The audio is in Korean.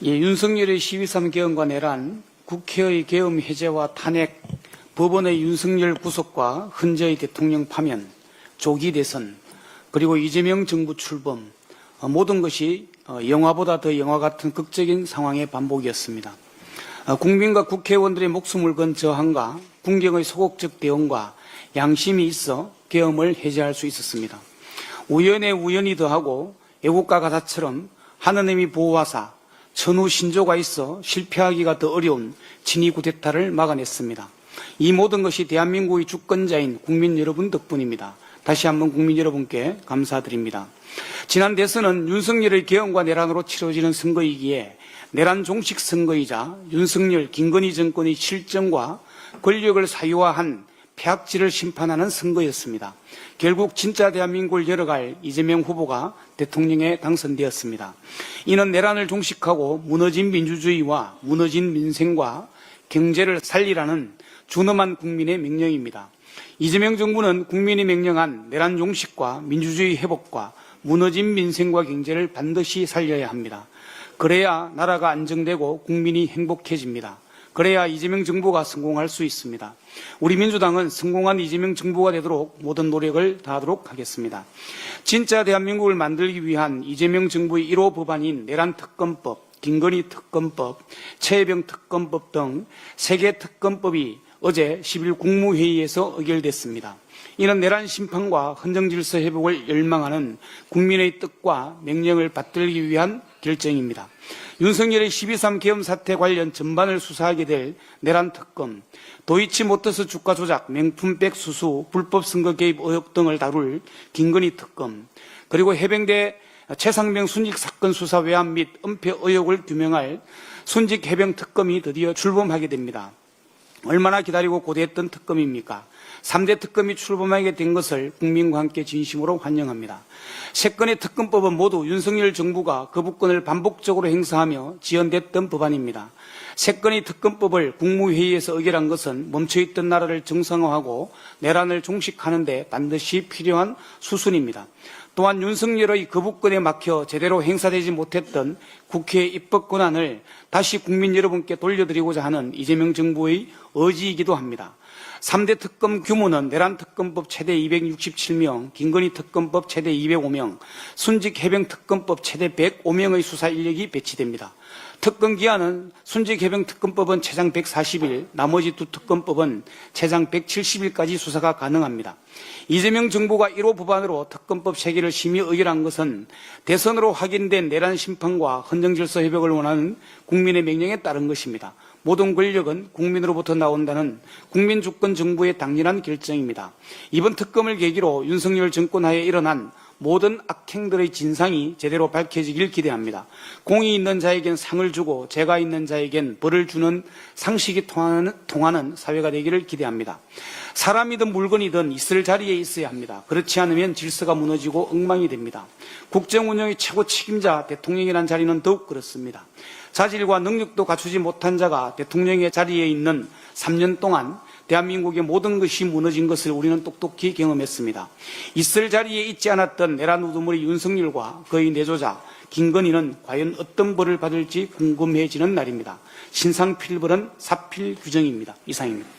윤석열의 12.3 개헌과 내란, 국회의 계엄 해제와 탄핵, 법원의 윤석열 구속과 헌재의 대통령 파면, 조기 대선, 그리고 이재명 정부 출범, 모든 것이 영화보다 더 영화 같은 극적인 상황의 반복이었습니다. 국민과 국회의원들의 목숨을 건 저항과 군경의 소극적 대응과 양심이 있어 계엄을 해제할 수 있었습니다. 우연에 우연이 더하고 애국가 가사처럼 하느님이 보호하사 천우 신조가 있어 실패하기가 더 어려운 친위 쿠데타를 막아냈습니다. 이 모든 것이 대한민국의 주권자인 국민 여러분 덕분입니다. 다시 한번 국민 여러분께 감사드립니다. 지난 대선은 윤석열의 계엄과 내란으로 치러지는 선거이기에 내란 종식 선거이자 윤석열, 김건희 정권의 실정과 권력을 사유화한 폐악질을 심판하는 선거였습니다. 결국 진짜 대한민국을 열어갈 이재명 후보가 대통령에 당선되었습니다. 이는 내란을 종식하고 무너진 민주주의와 무너진 민생과 경제를 살리라는 준엄한 국민의 명령입니다. 이재명 정부는 국민이 명령한 내란 종식과 민주주의 회복과 무너진 민생과 경제를 반드시 살려야 합니다. 그래야 나라가 안정되고 국민이 행복해집니다. 그래야 이재명 정부가 성공할 수 있습니다. 우리 민주당은 성공한 이재명 정부가 되도록 모든 노력을 다하도록 하겠습니다. 진짜 대한민국을 만들기 위한 이재명 정부의 1호 법안인 내란특검법, 김건희 특검법, 최혜병 특검법 등 3개 특검법이 어제 10일 국무회의에서 의결됐습니다. 이는 내란 심판과 헌정질서 회복을 열망하는 국민의 뜻과 명령을 받들기 위한 결정입니다. 윤석열의 12.3 계엄 사태 관련 전반을 수사하게 될 내란특검, 도이치모터스 주가 조작, 명품백 수수, 불법 선거 개입 의혹 등을 다룰 김건희 특검, 그리고 해병대 최상병 순직 사건 수사 외환 및 은폐 의혹을 규명할 순직 해병 특검이 드디어 출범하게 됩니다. 얼마나 기다리고 고대했던 특검입니까? 3대 특검이 출범하게 된 것을 국민과 함께 진심으로 환영합니다. 3건의 특검법은 모두 윤석열 정부가 거부권을 반복적으로 행사하며 지연됐던 법안입니다. 3건의 특검법을 국무회의에서 의결한 것은 멈춰있던 나라를 정상화하고 내란을 종식하는 데 반드시 필요한 수순입니다. 또한 윤석열의 거부권에 막혀 제대로 행사되지 못했던 국회의 입법 권한을 다시 국민 여러분께 돌려드리고자 하는 이재명 정부의 의지이기도 합니다. 3대 특검 규모는 내란특검법 최대 267명, 김건희 특검법 최대 205명, 순직 해병 특검법 최대 105명의 수사 인력이 배치됩니다. 특검 기한은 순직 해병 특검법은 최장 140일, 나머지 2 특검법은 최장 170일까지 수사가 가능합니다. 이재명 정부가 1호 법안으로 특검법 3개를 심의 의결한 것은 대선으로 확인된 내란 심판과 헌정질서 회복을 원하는 국민의 명령에 따른 것입니다. 모든 권력은 국민으로부터 나온다는 국민주권 정부의 당연한 결정입니다. 이번 특검을 계기로 윤석열 정권 하에 일어난 모든 악행들의 진상이 제대로 밝혀지길 기대합니다. 공이 있는 자에겐 상을 주고 죄가 있는 자에겐 벌을 주는 상식이 통하는 사회가 되기를 기대합니다. 사람이든 물건이든 있을 자리에 있어야 합니다. 그렇지 않으면 질서가 무너지고 엉망이 됩니다. 국정 운영의 최고 책임자 대통령이라는 자리는 더욱 그렇습니다. 자질과 능력도 갖추지 못한 자가 대통령의 자리에 있는 3년 동안 대한민국의 모든 것이 무너진 것을 우리는 똑똑히 경험했습니다. 있을 자리에 있지 않았던 내란 우두머리 윤석열과 그의 내조자 김건희는 과연 어떤 벌을 받을지 궁금해지는 날입니다. 신상필벌은 사필 규정입니다. 이상입니다.